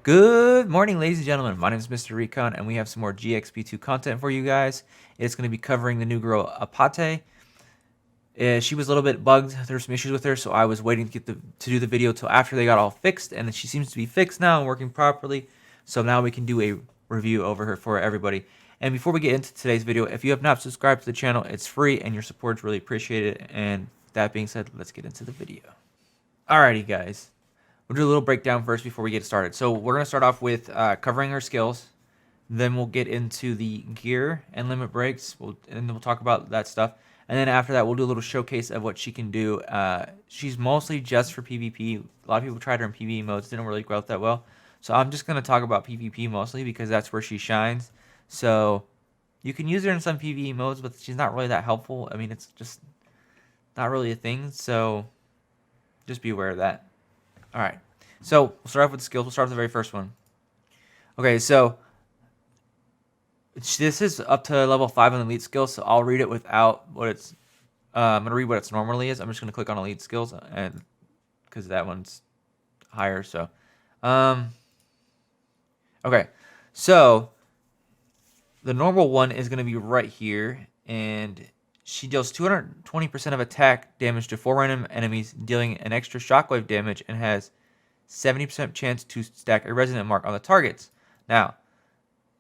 Good morning, ladies and gentlemen. My name is Mr. Recon, and we have some more GXP2 content for you guys. It's going to be covering the new girl, Apate. She was a little bit bugged. There were some issues with her, so I was waiting to do the video till after they got all fixed, and she seems to be fixed now and working properly. So now we can do a review over her for everybody. And before we get into today's video, if you have not subscribed to the channel, it's free, and your support is really appreciated. And that being said, let's get into the video. Alrighty, guys. We'll do a little breakdown first before we get started. So we're going to start off with covering her skills. Then we'll get into the gear and limit breaks. And we'll talk about that stuff. And then after that, we'll do a little showcase of what she can do. She's mostly just for PvP. A lot of people tried her in PvE modes. Didn't really go out that well. So I'm just going to talk about PvP mostly because that's where she shines. So you can use her in some PvE modes, but she's not really that helpful. I mean, it's just not really a thing. So just be aware of that. All right, so we'll start off with the skills. We'll start with the very first one. Okay, so this is up to level 5 on elite skills, so I'll read it without what it's. I'm gonna read what it's normally is. I'm just gonna click on elite skills, and because that one's higher. So, okay, so the normal one is gonna be right here, and she deals 220% of attack damage to 4 random enemies, dealing an extra shockwave damage, and has 70% chance to stack a resonant mark on the targets. Now,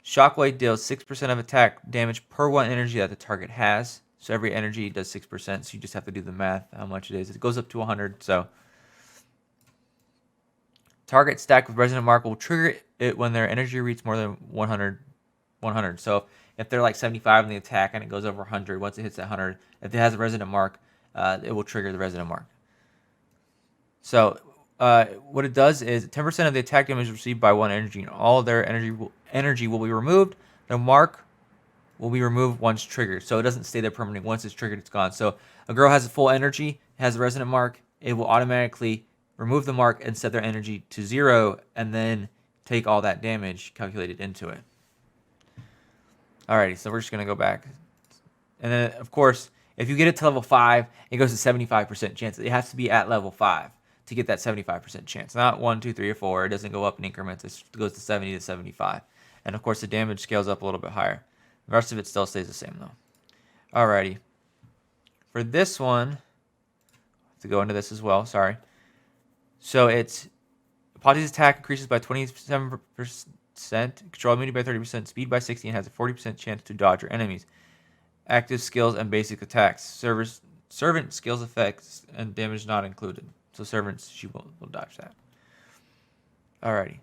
shockwave deals 6% of attack damage per 1 energy that the target has. So every energy does 6%, so you just have to do the math, how much it is. It goes up to 100, so. Target stacked with resonant mark will trigger it when their energy reaches more than 100. So if they're like 75 in the attack and it goes over 100, once it hits that 100, if it has a resonant mark, it will trigger the resonant mark. So what it does is 10% of the attack damage received by 1 energy, and all of their energy will be removed. The mark will be removed once triggered, so it doesn't stay there permanently. Once it's triggered, it's gone. So a girl has a full energy, has a resonant mark, it will automatically remove the mark and set their energy to 0, and then take all that damage calculated into it. Alrighty, so we're just going to go back. And then, of course, if you get it to level 5, it goes to 75% chance. It has to be at level 5 to get that 75% chance. Not 1, 2, 3, or 4. It doesn't go up in increments. It goes to 70 to 75. And, of course, the damage scales up a little bit higher. The rest of it still stays the same, though. Alrighty. For this one, to go into this as well, sorry. So it's Apate's attack increases by 27%, control immunity by 30%, speed by 60%, and has a 40% chance to dodge your enemies. Active skills and basic attacks. Servant skills, effects, and damage not included. So servants, she will dodge that. Alrighty.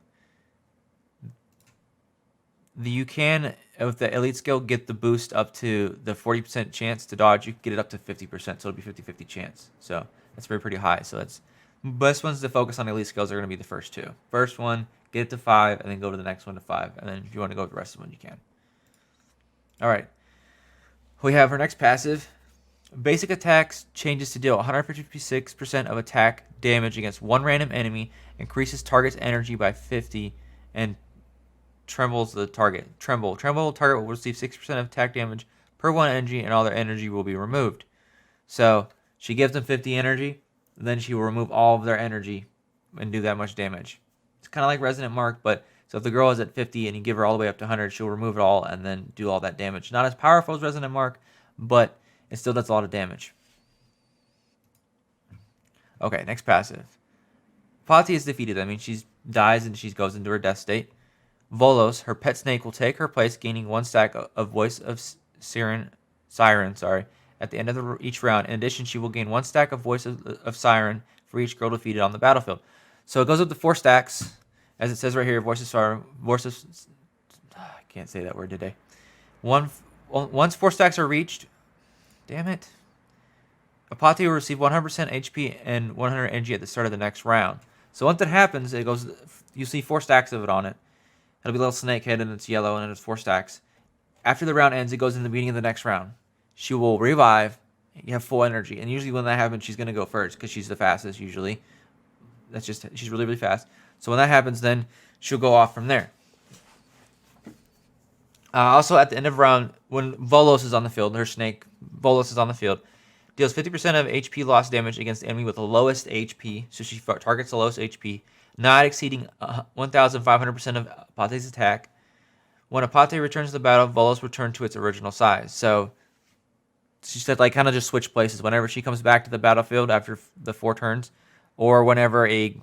You can, with the elite skill, get the boost up to the 40% chance to dodge. You can get it up to 50%, so it'll be 50-50 chance. So that's pretty high. So that's best ones to focus on elite skills are going to be the first two. First one, get it to 5, and then go to the next one to 5. And then if you want to go with the rest of them, you can. All right. We have our next passive. Basic attacks changes to deal 156% of attack damage against 1 random enemy, increases target's energy by 50, and trembles the target. Tremble target will receive 6% of attack damage per 1 energy, and all their energy will be removed. So she gives them 50 energy, then she will remove all of their energy and do that much damage. It's kind of like resonant mark, but so if the girl is at 50 and you give her all the way up to 100, she'll remove it all and then do all that damage. Not as powerful as resonant mark, but it still does a lot of damage. Okay, next passive. Apate is defeated. I mean, she dies and she goes into her death state. Volos, her pet snake, will take her place, gaining 1 stack of Voice of Siren, at the end of each round. In addition, she will gain 1 stack of Voice of Siren for each girl defeated on the battlefield. So it goes up to 4 stacks, as it says right here. Voice of Siren. I can't say that word today. Once 4 stacks are reached, damn it, Apate will receive 100% HP and 100 energy at the start of the next round. So once that happens, it goes. You see 4 stacks of it on it. It'll be a little snake head, and it's yellow, and it's 4 stacks. After the round ends, it goes in the beginning of the next round. She will revive. You have full energy, and usually when that happens, she's gonna go first because she's the fastest. Usually, she's really, really fast. So when that happens, then she'll go off from there. Also, at the end of round, when Volos is on the field, her snake Volos is on the field, deals 50% of HP loss damage against the enemy with the lowest HP. So she targets the lowest HP. not exceeding 1,500% of Apate's attack. When Apate returns to the battle, Volos return to its original size. So she said, like, kind of just switch places whenever she comes back to the battlefield after the 4 turns, or whenever a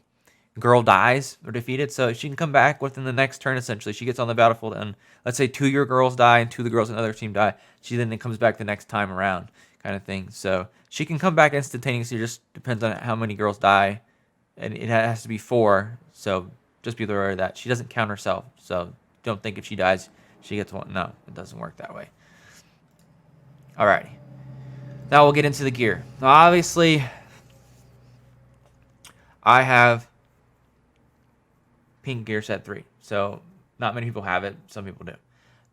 girl dies or defeated. So she can come back within the next turn. Essentially, she gets on the battlefield, and let's say 2 of your girls die and 2 of the girls in the other team die. She then comes back the next time around, kind of thing. So she can come back instantaneously. It just depends on how many girls die, and it has to be 4. So just be aware of that. She doesn't count herself. So don't think if she dies, she gets 1. No, it doesn't work that way. Alrighty. Now we'll get into the gear. Now, obviously, I have pink gear set 3. So not many people have it. Some people do.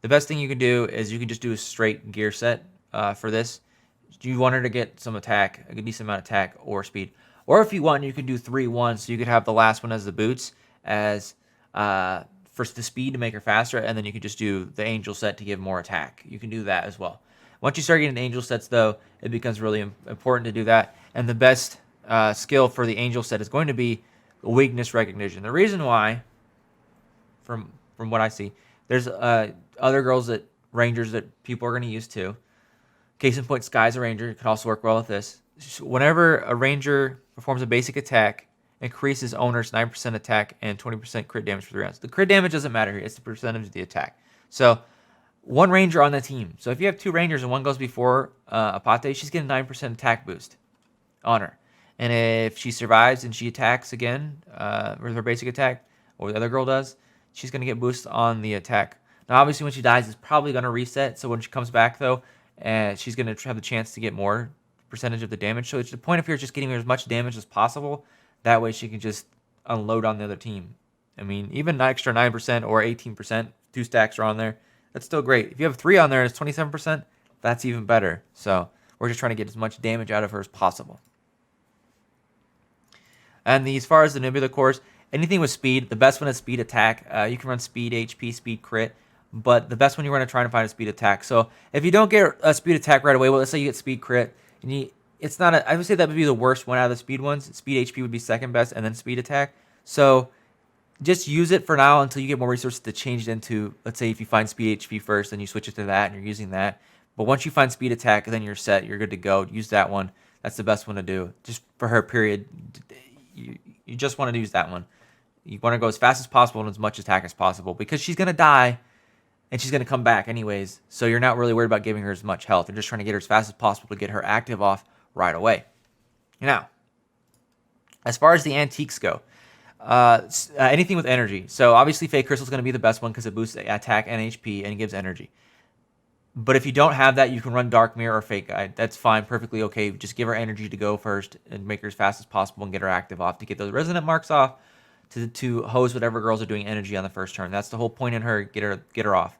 The best thing you can do is you can just do a straight gear set for this. You want her to get some attack, a decent amount of attack or speed. Or if you want, you can do 3-1. So you could have the last one as the boots, as first the speed to make her faster, and then you can just do the angel set to give more attack. You can do that as well. Once you start getting angel sets, though, it becomes really important to do that. And the best skill for the angel set is going to be weakness recognition. The reason why, from what I see, there's other girls that rangers that people are going to use too. Case in point, Sky's a ranger. It could also work well with this. Whenever a ranger performs a basic attack, increases owner's 9% attack and 20% crit damage for 3 rounds. The crit damage doesn't matter here. It's the percentage of the attack. So one ranger on the team. So if you have 2 rangers and one goes before Apate, she's getting 9% attack boost on her. And if she survives and she attacks again with her basic attack, or the other girl does, she's going to get boost on the attack. Now, obviously, when she dies, it's probably going to reset. So when she comes back, though, she's going to have the chance to get more percentage of the damage. So it's the point of here is just getting her as much damage as possible. That way she can just unload on the other team. I mean, even an extra 9% or 18%, 2 stacks are on there. That's still great. If you have 3 on there and it's 27%, that's even better. So we're just trying to get as much damage out of her as possible. And as far as the Nebula cores, anything with speed, the best one is speed attack. You can run speed HP, speed crit, but the best one you want to try to find is speed attack. So if you don't get a speed attack right away, well, let's say you get speed crit, and it's not I would say that would be the worst one out of the speed ones. Speed HP would be second best, and then speed attack. So just use it for now until you get more resources to change it into, let's say if you find speed HP first, then you switch it to that and you're using that. But once you find speed attack, then you're set. You're good to go. Use that one. That's the best one to do. Just for her, period. You just want to use that one. You want to go as fast as possible and as much attack as possible because she's going to die and she's going to come back anyways. So you're not really worried about giving her as much health. You're just trying to get her as fast as possible to get her active off right away. Now, as far as the antiques go, anything with energy. So obviously Fake Crystal is going to be the best one because it boosts attack and HP and it gives energy. But if you don't have that, you can run Dark Mirror or Fake Guide. That's fine, perfectly okay. Just give her energy to go first and make her as fast as possible and get her active off to get those resonant marks off to hose whatever girls are doing energy on the first turn. That's the whole point in her. Get her off.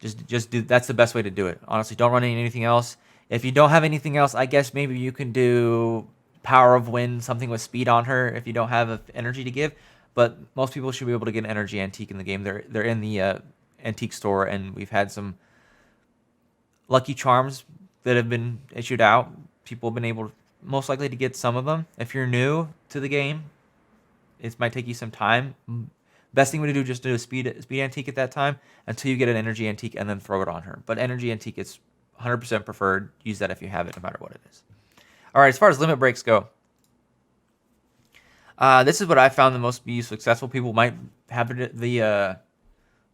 Just do. That's the best way to do it. Honestly, don't run anything else. If you don't have anything else, I guess maybe you can do Power of Wind, something with speed on her if you don't have energy to give. But most people should be able to get an energy antique in the game. They're in the antique store, and we've had some lucky charms that have been issued out. People have been able, most likely, to get some of them. If you're new to the game, it might take you some time. Best thing to do is just do a speed antique at that time until you get an energy antique and then throw it on her. But energy antique is 100% preferred. Use that if you have it, no matter what it is. All right, as far as limit breaks go, this is what I found the most successful. People might have the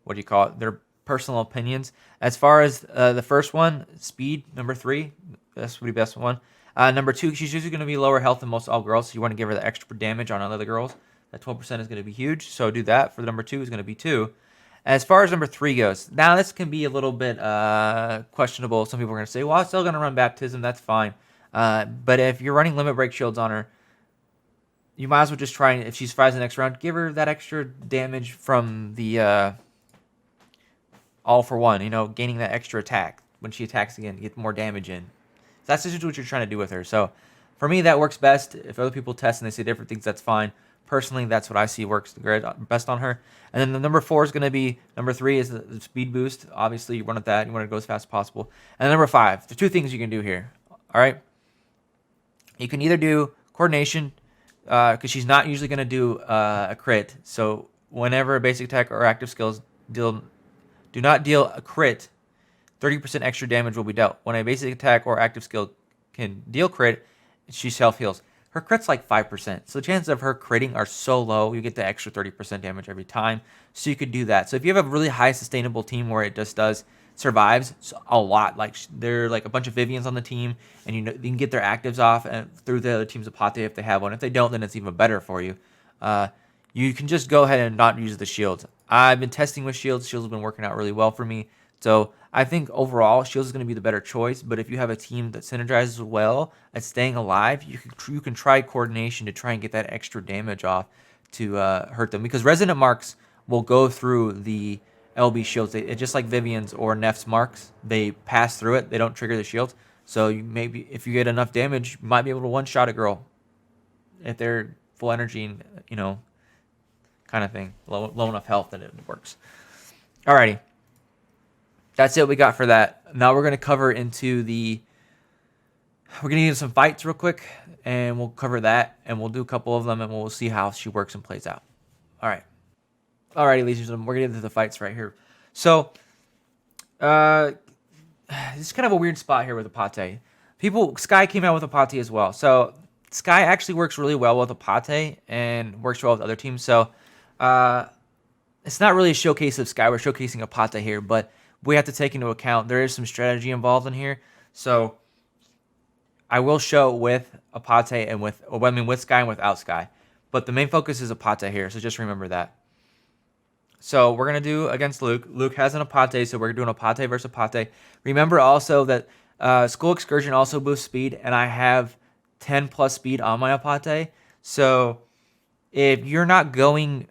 what do you call it? Their personal opinions. As far as the first one, speed, number 3, that's the best one. Number 2, she's usually going to be lower health than most all girls, so you want to give her the extra damage on other girls. That 12% is going to be huge, so do that. For the number 2 is going to be 2. As far as number 3 goes, now this can be a little bit questionable. Some people are going to say, well, I'm still going to run Baptism, that's fine. But if you're running limit break shields on her, you might as well just try, if she survives the next round, give her that extra damage from the all for one, gaining that extra attack when she attacks again, get more damage in. So that's just what you're trying to do with her. So for me, that works best. If other people test and they say different things, that's fine. Personally, that's what I see works best on her. And then the number 4 is going to be, number 3 is the speed boost. Obviously, you want that. You want to go as fast as possible. And number 5, there's 2 things you can do here. All right. You can either do coordination, because she's not usually going to do a crit. So whenever a basic attack or active skills do not deal a crit, 30% extra damage will be dealt. When a basic attack or active skill can deal crit, she self-heals. Her crit's like 5%. So the chances of her critting are so low, you get the extra 30% damage every time. So you could do that. So if you have a really high sustainable team where it just survives a lot, like there are like a bunch of Vivians on the team, and you can get their actives off and through the other team's Apate if they have one. If they don't, then it's even better for you. You can just go ahead and not use the shields. I've been testing with shields. Shields have been working out really well for me. So I think overall, shields is going to be the better choice. But if you have a team that synergizes well at staying alive, you can try coordination to try and get that extra damage off to hurt them. Because resonant marks will go through the LB shields. It's just like Vivian's or Neff's marks. They pass through it. They don't trigger the shields. So maybe if you get enough damage, you might be able to one-shot a girl if they're full energy and, kind of thing. Low enough health that it works. Alrighty. That's it we got for that. Now we're going to cover into we're going to get some fights real quick, and we'll cover that, and we'll do a couple of them, and we'll see how she works and plays out. All right. Alrighty, ladies and gentlemen, we're going to get into the fights right here. So, this is kind of a weird spot here with Apate. Sky came out with Apate as well. So, Sky actually works really well with Apate and works well with other teams. So, it's not really a showcase of Sky. We're showcasing Apate here, but we have to take into account there is some strategy involved in here. So I will show with Apate and with Sky and without Sky. But the main focus is Apate here, so just remember that. So we're going to do against Luke. Luke has an Apate, so we're doing Apate versus Apate. Remember also that School Excursion also boosts speed, and I have 10 plus speed on my Apate. So if you're not going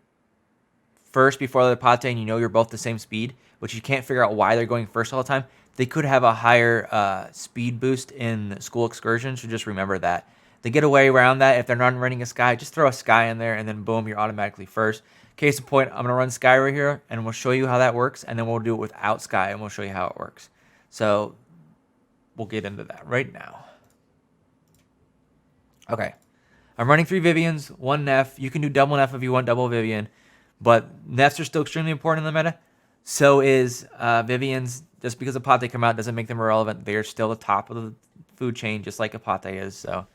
first before the Apate and you know you're both the same speed, which you can't figure out why they're going first all the time, they could have a higher speed boost in School Excursion, so just remember that. To get away around that, if they're not running a Sky, just throw a Sky in there, and then boom, you're automatically first. Case in point, I'm going to run Sky right here, and we'll show you how that works, and then we'll do it without Sky, and we'll show you how it works. So we'll get into that right now. Okay. I'm running 3 Vivians, 1 Neff. You can do double Neff if you want double Vivian, but Neffs are still extremely important in the meta. So is Vivian's. Just because Apate come out doesn't make them irrelevant. They are still the top of the food chain, just like Apate is. So,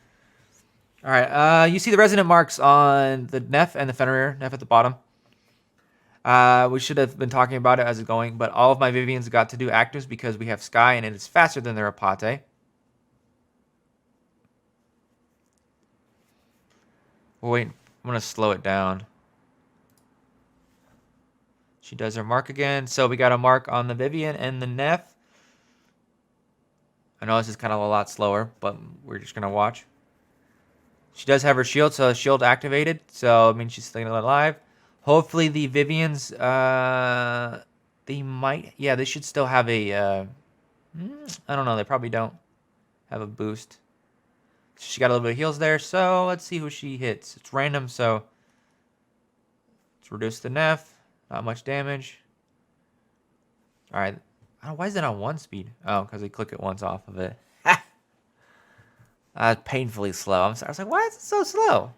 all right. You see the resonant marks on the Neff and the Fenrir. Neff at the bottom. We should have been talking about it as it's going, but all of my Vivians got to do actives because we have Sky and it is faster than their Apate. Wait, I'm gonna slow it down. She does her mark again. So we got a mark on the Vivian and the Neff. I know this is kind of a lot slower, but we're just going to watch. She does have her shield, so shield activated. So, I mean, she's still alive. Hopefully the Vivians, they should still have a, I don't know, they probably don't have a boost. She got a little bit of heals there, so let's see who she hits. It's random, so let's reduce the Neff. Not much damage. All right. Why is it on 1 speed? Oh, because they click it once off of it. Painfully slow. I'm sorry. I was like, why is it so slow?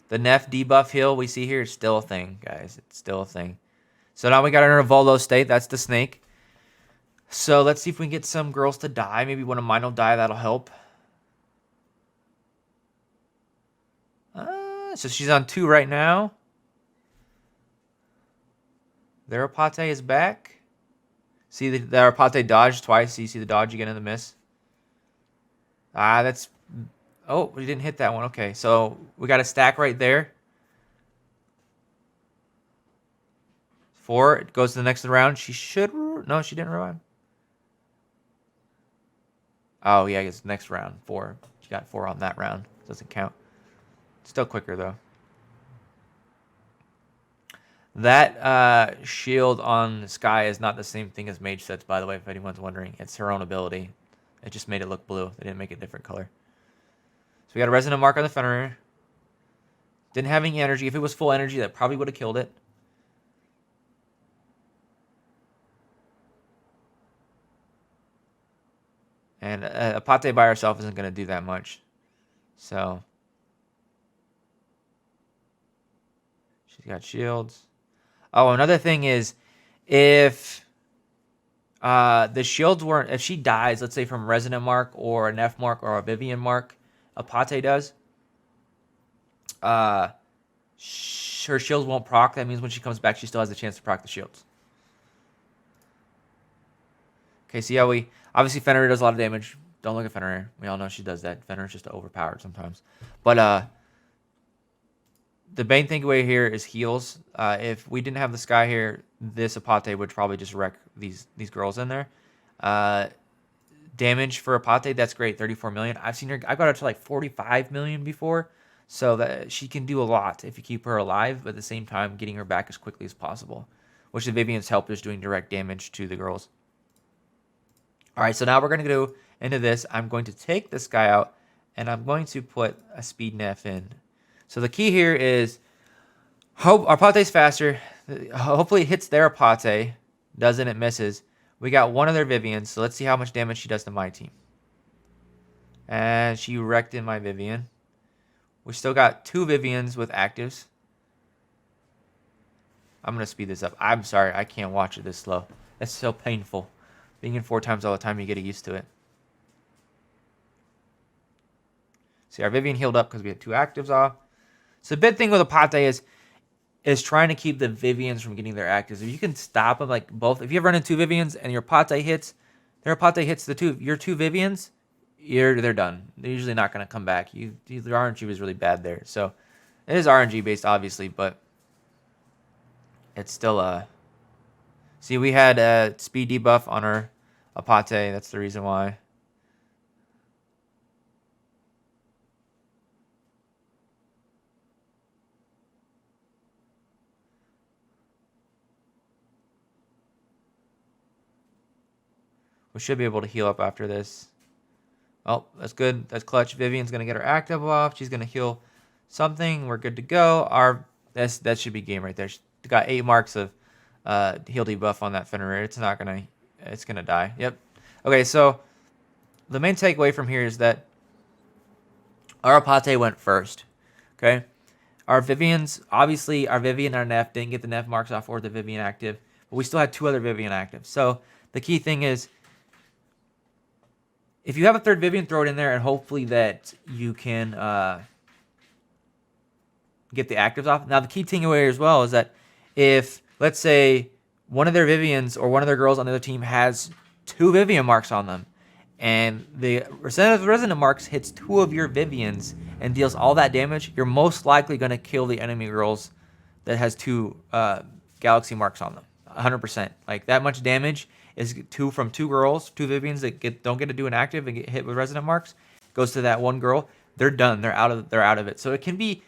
The Neff debuff heal we see here is still a thing, guys. It's still a thing. So now we got our Volo state. That's the snake. So let's see if we can get some girls to die. Maybe one of mine will die. That'll help. So she's on 2 right now. Their Apate is back. See, their Apate dodged twice. So you see the dodge again in the miss. That's... Oh, we didn't hit that one. Okay, so we got a stack right there. 4. It goes to the next round. She should... No, she didn't revive. Oh, yeah, I guess next round. 4. She got 4 on that round. Doesn't count. Still quicker, though. That shield on Sky is not the same thing as Mage sets, by the way, if anyone's wondering. It's her own ability. It just made it look blue. They didn't make it a different color. So we got a resonant mark on the Fenrir. Didn't have any energy. If it was full energy, that probably would have killed it. And Apate by herself isn't going to do that much. So she's got shields. Oh, another thing is if the shields weren't, if she dies, let's say from Resonant Mark or an F Mark or a Vivian Mark, Apate does, her shields won't proc. That means when she comes back, she still has a chance to proc the shields. Okay, see how we... Obviously, Fenrir does a lot of damage. Don't look at Fenrir. We all know she does that. Fenrir's just overpowered sometimes. But the main takeaway here is heals. If we didn't have the Sky here, this Apate would probably just wreck these girls in there. Damage for Apate, that's great. 34 million. I've seen her... I got her to like 45 million before. So that she can do a lot if you keep her alive, but at the same time, getting her back as quickly as possible. Which the Vivian's help is doing direct damage to the girls. All right, so now we're going to go into this. I'm going to take this guy out, and I'm going to put a speed Neff in. So the key here is, our Apate's faster. Hopefully it hits their Apate. Doesn't, it misses. We got one of their Vivians, so let's see how much damage she does to my team. And she wrecked in my Vivian. We still got 2 Vivians with actives. I'm going to speed this up. I'm sorry, I can't watch it this slow. It's so painful. Being in 4 times all the time, you get used to it. See, our Vivian healed up because we had 2 actives off. So the big thing with Apate is trying to keep the Vivians from getting their actives. If you can stop them, like both, if you run into 2 Vivians and your Apate hits, their Apate hits your 2 Vivians, they're done. They're usually not going to come back. The RNG was really bad there. So it is RNG based, obviously, but it's still see, we had a speed debuff on our Apate. That's the reason why. We should be able to heal up after this. Oh, that's good. That's clutch. Vivian's going to get her active off. She's going to heal something. We're good to go. That should be game right there. She got 8 marks of heal debuff on that Fenrir. It's going to die. Yep. Okay, so the main takeaway from here is that our Apate went first. Okay? Our Vivians, obviously, our Vivian and our Neff didn't get the Neff marks off or the Vivian active, but we still had 2 other Vivian active. So the key thing is, if you have a 3rd Vivian, throw it in there, and hopefully that you can get the actives off. Now, the key takeaway as well is that if, let's say, one of their Vivians or one of their girls on the other team has 2 Vivian marks on them, and the Resonant Marks hits 2 of your Vivians and deals all that damage, you're most likely going to kill the enemy girls that has 2 Galaxy Marks on them. 100%. Like, that much damage is 2 from 2 girls, 2 Vivians that don't get to do an active and get hit with Resonant Marks, goes to that one girl. They're done. They're out of it. So it can be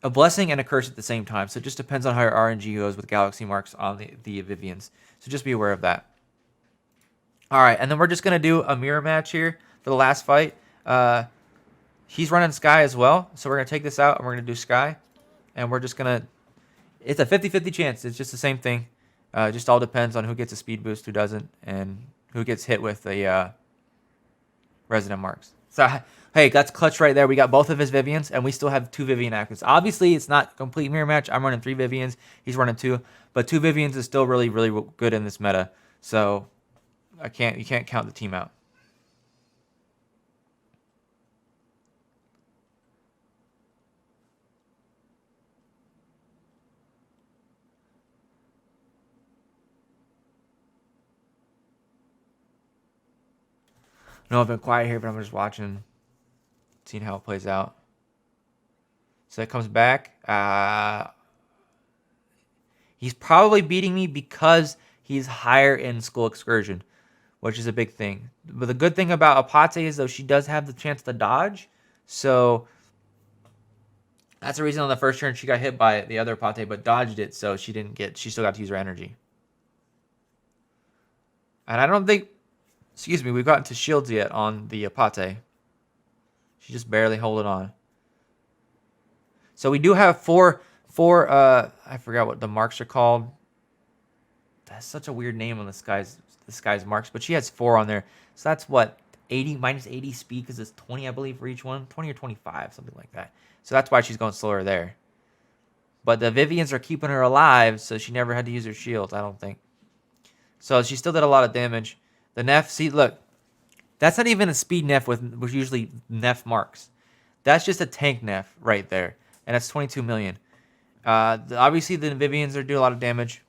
a blessing and a curse at the same time. So it just depends on how your RNG goes with Galaxy Marks on the Vivians. So just be aware of that. All right, and then we're just going to do a mirror match here for the last fight. He's running Sky as well, so we're going to take this out and we're going to do Sky. And we're just going to... It's a 50-50 chance. It's just the same thing. Just all depends on who gets a speed boost, who doesn't, and who gets hit with the Resonant Marks. So, hey, that's clutch right there. We got both of his Vivians, and we still have 2 Vivian actives. Obviously, it's not a complete mirror match. I'm running 3 Vivians. He's running 2. But 2 Vivians is still really, really good in this meta. So, you can't count the team out. No, I've been quiet here, but I'm just watching, seeing how it plays out. So it comes back. He's probably beating me because he's higher in School Excursion, which is a big thing. But the good thing about Apate is, though, she does have the chance to dodge. So that's the reason on the first turn she got hit by the other Apate, but dodged it, so she still got to use her energy. And I don't think... Excuse me, we've gotten to shields yet on the Apate. She's just barely holding on. So we do have four I forgot what the marks are called. That's such a weird name on the Sky's marks, but she has 4 on there. So that's what, 80 minus 80 speed because it's 20, I believe, for each one. 20 or 25, something like that. So that's why she's going slower there. But the Vivians are keeping her alive, so she never had to use her shields, I don't think. So she still did a lot of damage. The Neff, see, look. That's not even a speed Neff with usually Neff marks. That's just a tank Neff right there. And that's 22 million. Obviously, the Vivians are doing a lot of damage.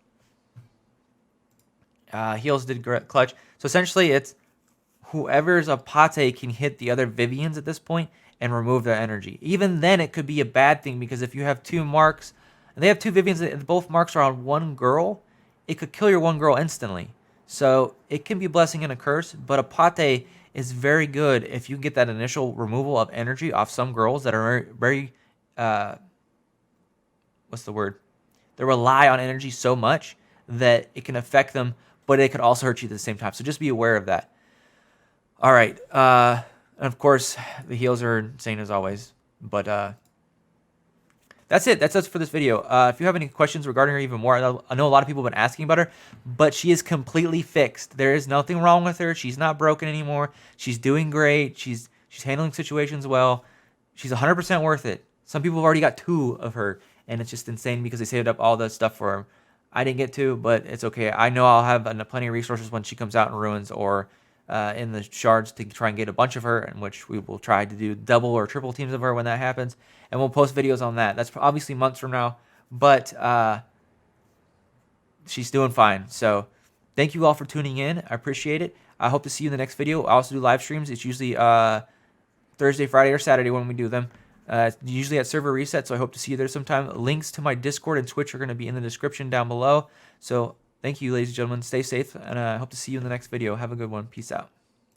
Heals did clutch. So essentially, it's whoever's Apate can hit the other Vivians at this point and remove their energy. Even then, it could be a bad thing because if you have 2 marks, and they have 2 Vivians, and both marks are on one girl, it could kill your one girl instantly. So it can be a blessing and a curse, but Apate is very good if you get that initial removal of energy off some girls that are very what's the word? They rely on energy so much that it can affect them, but it could also hurt you at the same time. So just be aware of that. All right. And of course, the heals are insane as always. But that's it. That's us for this video. If you have any questions regarding her even more, I know a lot of people have been asking about her, but she is completely fixed. There is nothing wrong with her. She's not broken anymore. She's doing great. She's handling situations well. She's 100% worth it. Some people have already got 2 of her, and it's just insane because they saved up all the stuff for her. I didn't get to, but it's okay. I know I'll have plenty of resources when she comes out in Ruins or in the shards to try and get a bunch of her, in which we will try to do double or triple teams of her when that happens, and we'll post videos on that. That's obviously months from now, but she's doing fine. So thank you all for tuning in. I appreciate it. I hope to see you in the next video. I also do live streams. It's usually Thursday, Friday, or Saturday when we do them. Usually at server reset, so I hope to see you there sometime. Links to my Discord and Twitch are going to be in the description down below. So thank you, ladies and gentlemen. Stay safe, and I hope to see you in the next video. Have a good one. Peace out.